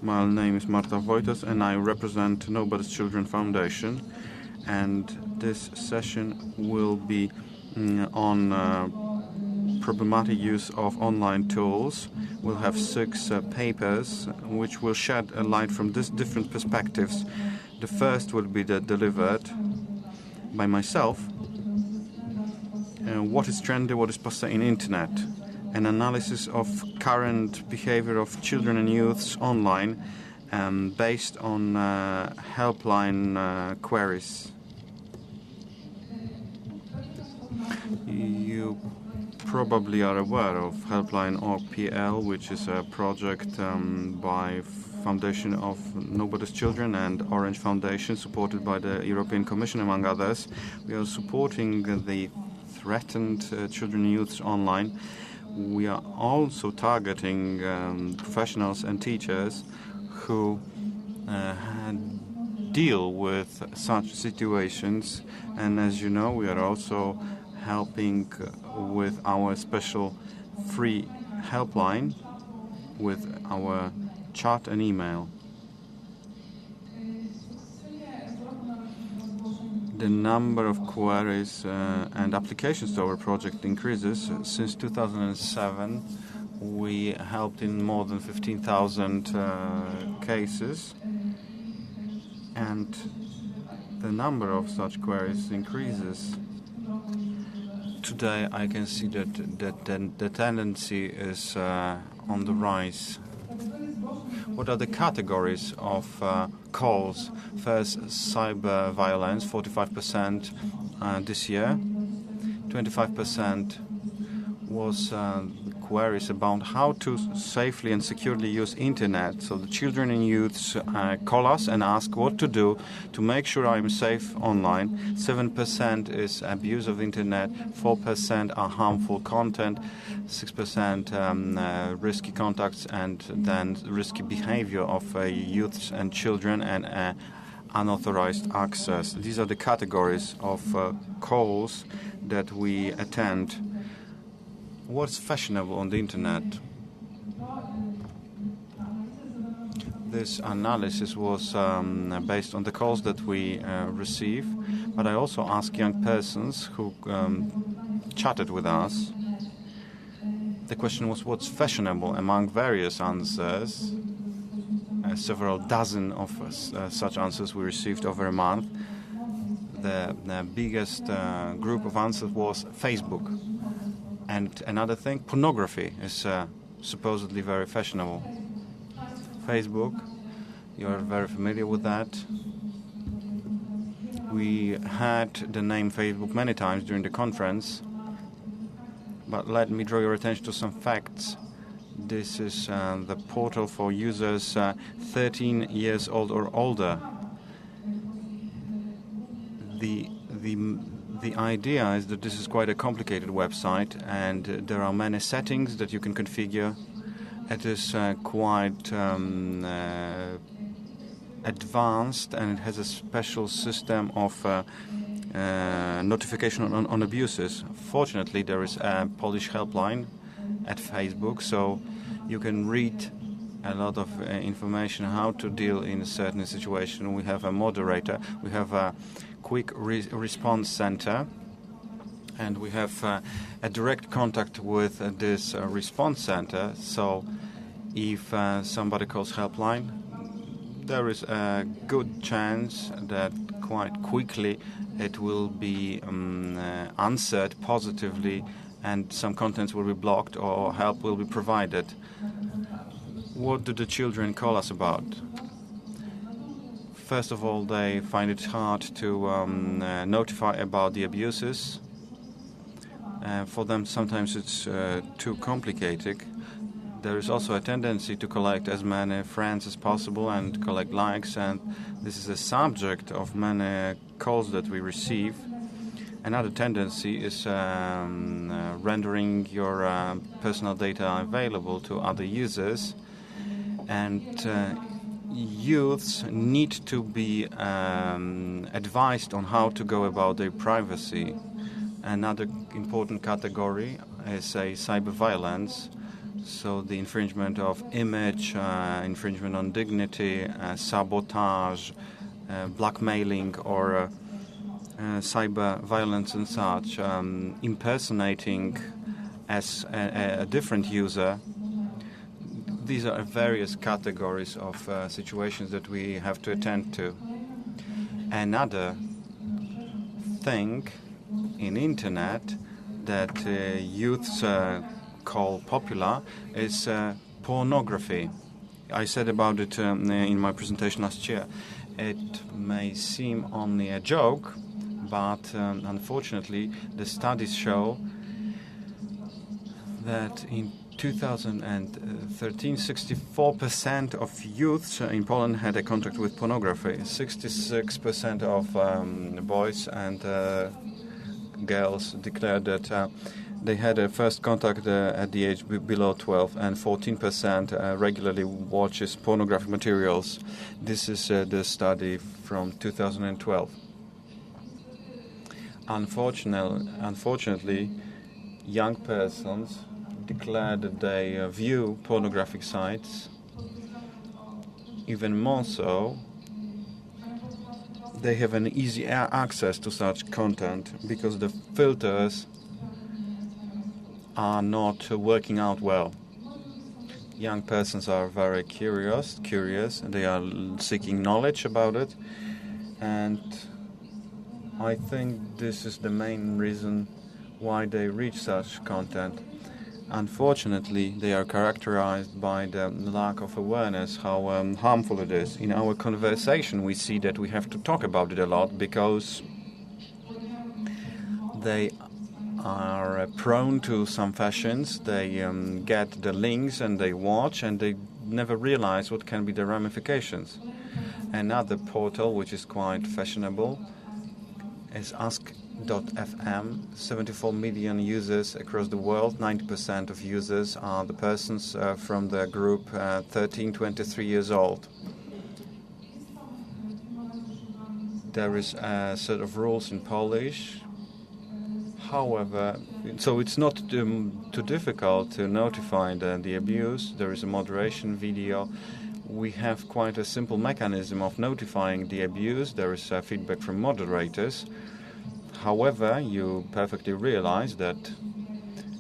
My name is Marta Wojtas and I represent Nobody's Children Foundation, and this session will be on problematic use of online tools. We'll have 6 papers which will shed a light from different perspectives. The first will be delivered by myself. What is trendy, what is passé in internet? An analysis of current behavior of children and youths online based on helpline queries. You probably are aware of Helpline.org.pl, which is a project by Foundation of Nobody's Children and Orange Foundation, supported by the European Commission, among others. We are supporting the threatened children and youths online. We are also targeting professionals and teachers who deal with such situations. And as you know, we are also helping with our special free helpline with our chat and email. The number of queries and applications to our project increases. Since 2007, we helped in more than 15,000 cases, and the number of such queries increases. Today, I can see that the tendency is on the rise. What are the categories of calls? First, cyber violence, 45% this year. 25% was queries about how to safely and securely use internet. So the children and youths call us and ask what to do to make sure I'm safe online. 7% is abuse of internet, 4% are harmful content, 6% risky contacts, and then risky behavior of youths and children, and unauthorized access. These are the categories of calls that we attend. What's fashionable on the internet? This analysis was based on the calls that we receive, but I also asked young persons who chatted with us. The question was what's fashionable. Among various answers, several dozen of such answers we received over a month. The biggest group of answers was Facebook. And another thing, pornography is supposedly very fashionable. Facebook, you're very familiar with that. We had the name Facebook many times during the conference, but let me draw your attention to some facts. This is the portal for users 13 years old or older. The idea is that this is quite a complicated website, and there are many settings that you can configure. It is quite advanced, and it has a special system of notification on abuses. Fortunately, there is a Polish helpline at Facebook, so you can read a lot of information how to deal in a certain situation. We have a moderator, we have a quick response center, and we have a direct contact with this response center. So if somebody calls helpline, there is a good chance that quite quickly it will be answered positively, and some contents will be blocked or help will be provided. What do the children call us about? First of all, they find it hard to notify about the abuses. For them, sometimes it's too complicated. There is also a tendency to collect as many friends as possible and collect likes, and this is a subject of many calls that we receive. Another tendency is rendering your personal data available to other users, and youths need to be advised on how to go about their privacy. Another important category is cyber violence. So the infringement of image, infringement on dignity, sabotage, blackmailing, or cyber violence and such, impersonating as a different user. These are various categories of situations that we have to attend to. Another thing in internet that youths call popular is pornography. I said about it in my presentation last year. It may seem only a joke, but unfortunately the studies show that in 2013, 64% of youths in Poland had a contact with pornography. 66% of boys and girls declared that they had a first contact at the age below 12, and 14% regularly watches pornographic materials. This is the study from 2012. Unfortunately, young persons declare that they view pornographic sites. Even more so, they have an easy access to such content because the filters are not working out well. Young persons are very curious, and they are seeking knowledge about it, and I think this is the main reason why they reach such content. Unfortunately, they are characterized by the lack of awareness how harmful it is. In our conversation, we see that we have to talk about it a lot because they are prone to some fashions. They get the links and they watch, and they never realize what can be the ramifications. Another portal which is quite fashionable is Ask.fm. 74 million users across the world. 90% of users are the persons from the group 13-23 years old. There is a set of rules in Polish. However, so it's not too difficult to notify the abuse. There is a moderation video. We have quite a simple mechanism of notifying the abuse. There is feedback from moderators. However, you perfectly realize that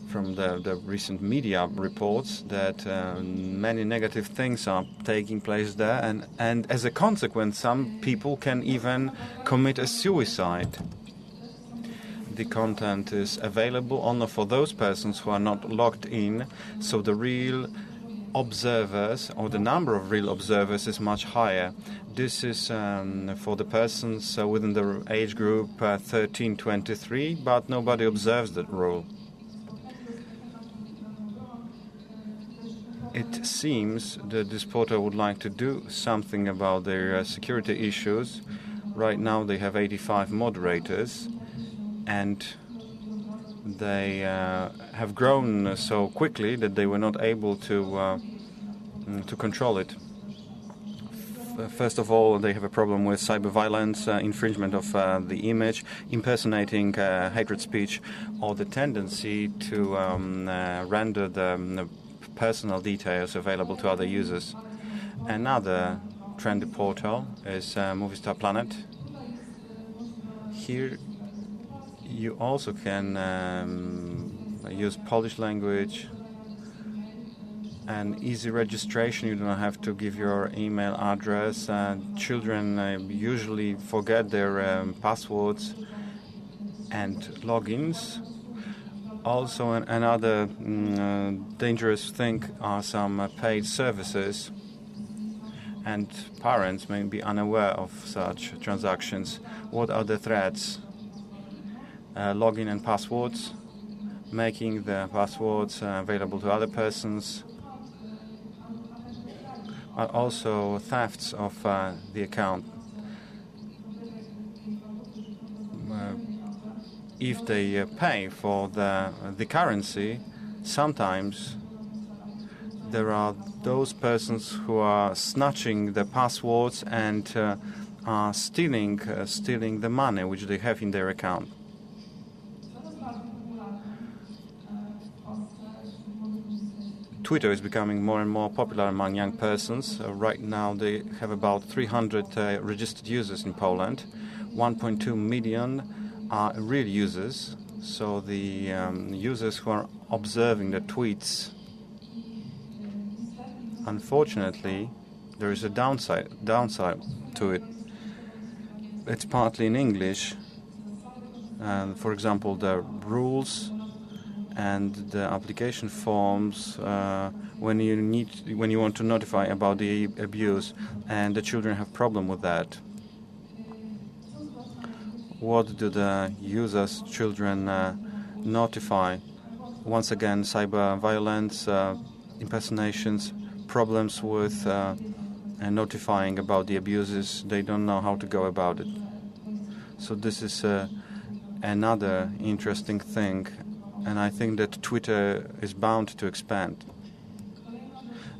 from the recent media reports that many negative things are taking place there, and as a consequence, some people can even commit a suicide. The content is available only for those persons who are not logged in, so the real observers, or the number of real observers, is much higher. This is for the persons within the age group 13-23, but nobody observes that rule. It seems that this portal would like to do something about their security issues. Right now they have 85 moderators, and they have grown so quickly that they were not able to control it. First of all, they have a problem with cyber violence, infringement of the image, impersonating hatred speech, or the tendency to render the personal details available to other users. Another trendy portal is Movistar Planet. Here you also can use Polish language and easy registration. You don't have to give your email address. Children usually forget their passwords and logins. Also, another dangerous thing are some paid services, and parents may be unaware of such transactions. What are the threats? Login and passwords, making the passwords available to other persons, but also thefts of the account. If they pay for the currency, sometimes there are those persons who are snatching the passwords and are stealing the money which they have in their account. Twitter is becoming more and more popular among young persons. Right now they have about 300 registered users in Poland. 1.2 million are real users, so the users who are observing the tweets. Unfortunately, there is a downside to it. It's partly in English. For example, the rules and the application forms when you want to notify about the abuse, and the children have problem with that. What do the users, children, notify? Once again, cyber violence, impersonations, problems with notifying about the abuses. They don't know how to go about it. So this is another interesting thing, and I think that Twitter is bound to expand.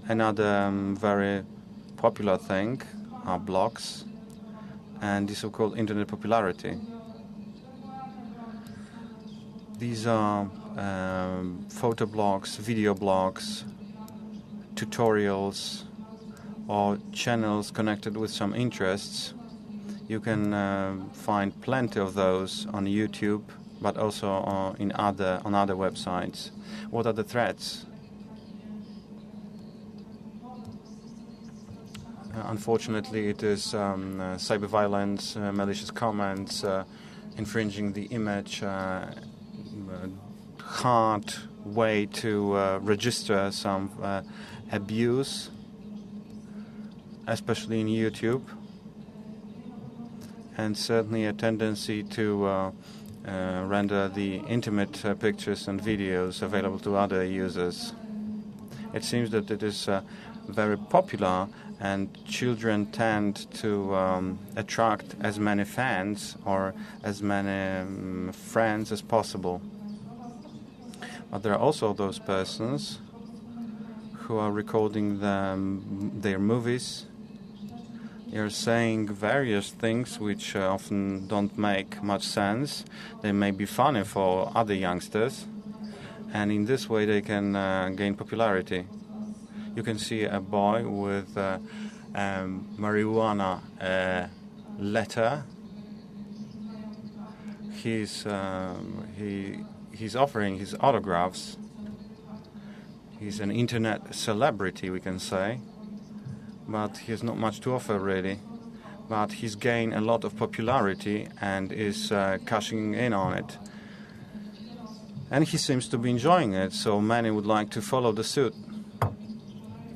Another very popular thing are blogs and the so-called internet popularity. These are photo blogs, video blogs, tutorials, or channels connected with some interests. You can find plenty of those on YouTube, but also on other websites. What are the threats? Unfortunately, it is cyber violence, malicious comments, infringing the image, hard way to register some abuse, especially in YouTube, and certainly a tendency to render the intimate pictures and videos available to other users. It seems that it is very popular, and children tend to attract as many fans or as many friends as possible. But there are also those persons who are recording their movies. They are saying various things which often don't make much sense. They may be funny for other youngsters, and in this way they can gain popularity. You can see a boy with marijuana letter. He's offering his autographs. He's an internet celebrity, we can say, but he has not much to offer really. But he's gained a lot of popularity and is cashing in on it. And he seems to be enjoying it, so many would like to follow the suit,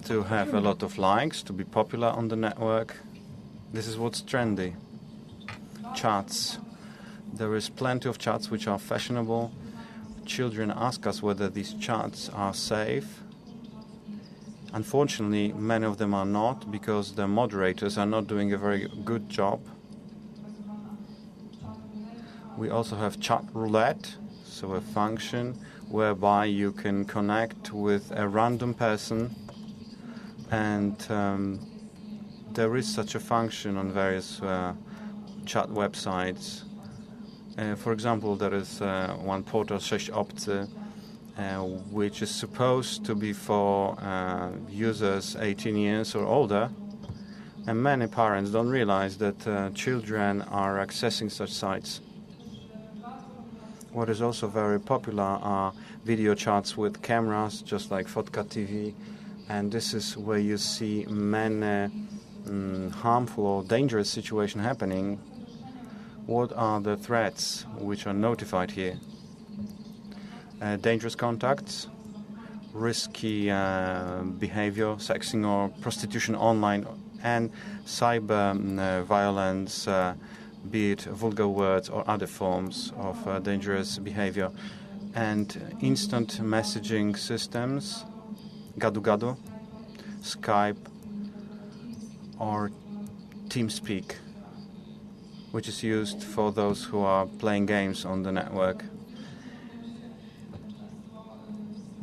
to have a lot of likes, to be popular on the network. This is what's trendy. Chats. There is plenty of chats which are fashionable. Children ask us whether these chats are safe. Unfortunately, many of them are not, because the moderators are not doing a very good job. We also have chat roulette, so a function whereby you can connect with a random person, and there is such a function on various chat websites. For example, there is one portal, 6obcy, which is supposed to be for users 18 years or older, and many parents don't realize that children are accessing such sites. What is also very popular are video chats with cameras, just like Fotka TV, and this is where you see many harmful or dangerous situations happening. What are the threats which are notified here? Dangerous contacts, risky behavior, sexing or prostitution online, and cyber violence, be it vulgar words or other forms of dangerous behavior, and instant messaging systems, Gadu-Gadu, Skype, or TeamSpeak, which is used for those who are playing games on the network.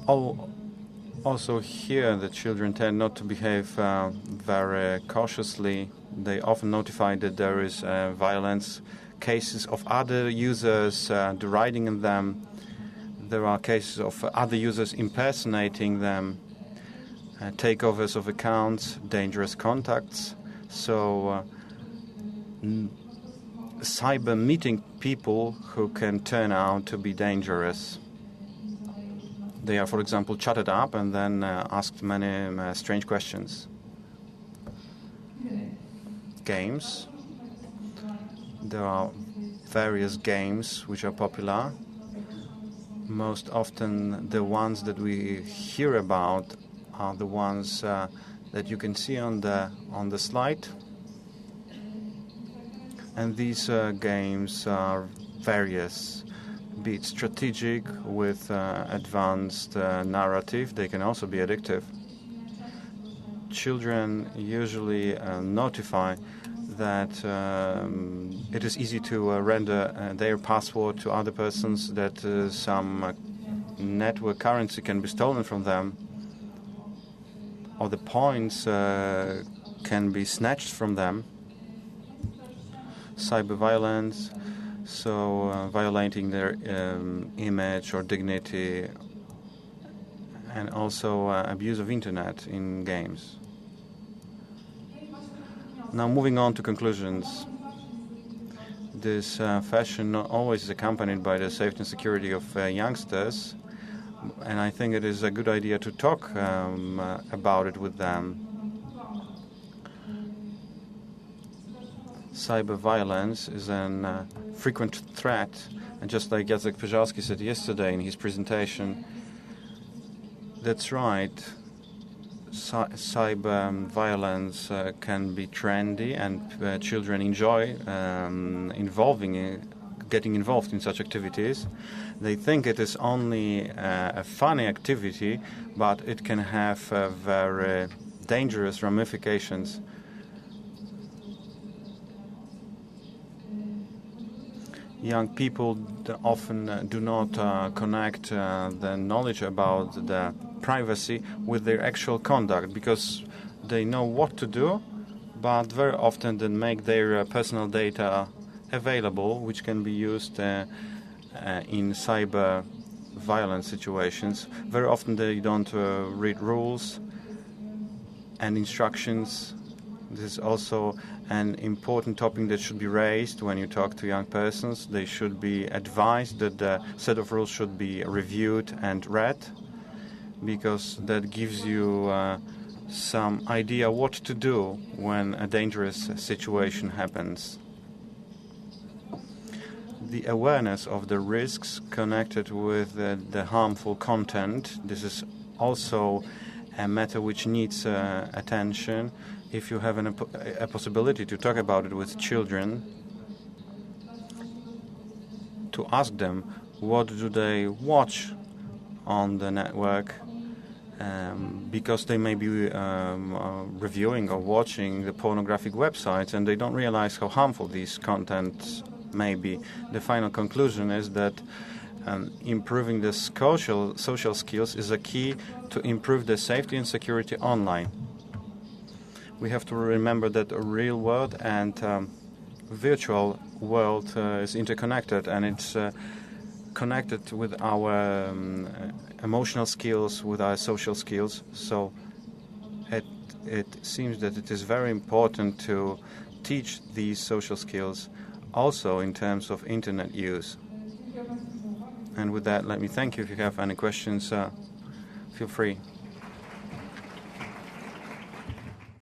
Also here, the children tend not to behave very cautiously. They often notify that there is violence, cases of other users deriding them. There are cases of other users impersonating them. takeovers of accounts, dangerous contacts. So cyber meeting people who can turn out to be dangerous. They are, for example, chatted up and then asked many strange questions. Games. There are various games which are popular. Most often the ones that we hear about are the ones that you can see on the slide. And these games are various, be it strategic with advanced narrative. They can also be addictive. Children usually notify that it is easy to render their password to other persons, that some network currency can be stolen from them, or the points can be snatched from them. Cyber violence, so violating their image or dignity, and also abuse of internet in games. Now, moving on to conclusions. This fashion not always is accompanied by the safety and security of youngsters, and I think it is a good idea to talk about it with them. Cyber violence is a frequent threat, and just like Jacek Pyżalski said yesterday in his presentation, that's right. Cyber violence can be trendy, and children enjoy getting involved in such activities. They think it is only a funny activity, but it can have very dangerous ramifications. Young people often do not connect the knowledge about the privacy with their actual conduct, because they know what to do, but very often they make their personal data available, which can be used in cyber violence situations. Very often they don't read rules and instructions. This is also an important topic that should be raised when you talk to young persons. They should be advised that the set of rules should be reviewed and read, because that gives you some idea what to do when a dangerous situation happens. The awareness of the risks connected with the harmful content, this is also a matter which needs attention. If you have a possibility to talk about it with children, to ask them what do they watch on the network, because they may be reviewing or watching the pornographic websites and they don't realize how harmful these contents may be. The final conclusion is that improving the social skills is a key to improve the safety and security online. We have to remember that the real world and virtual world is interconnected, and it's connected with our emotional skills, with our social skills. So it seems that it is very important to teach these social skills also in terms of internet use. And with that, let me thank you. If you have any questions, feel free.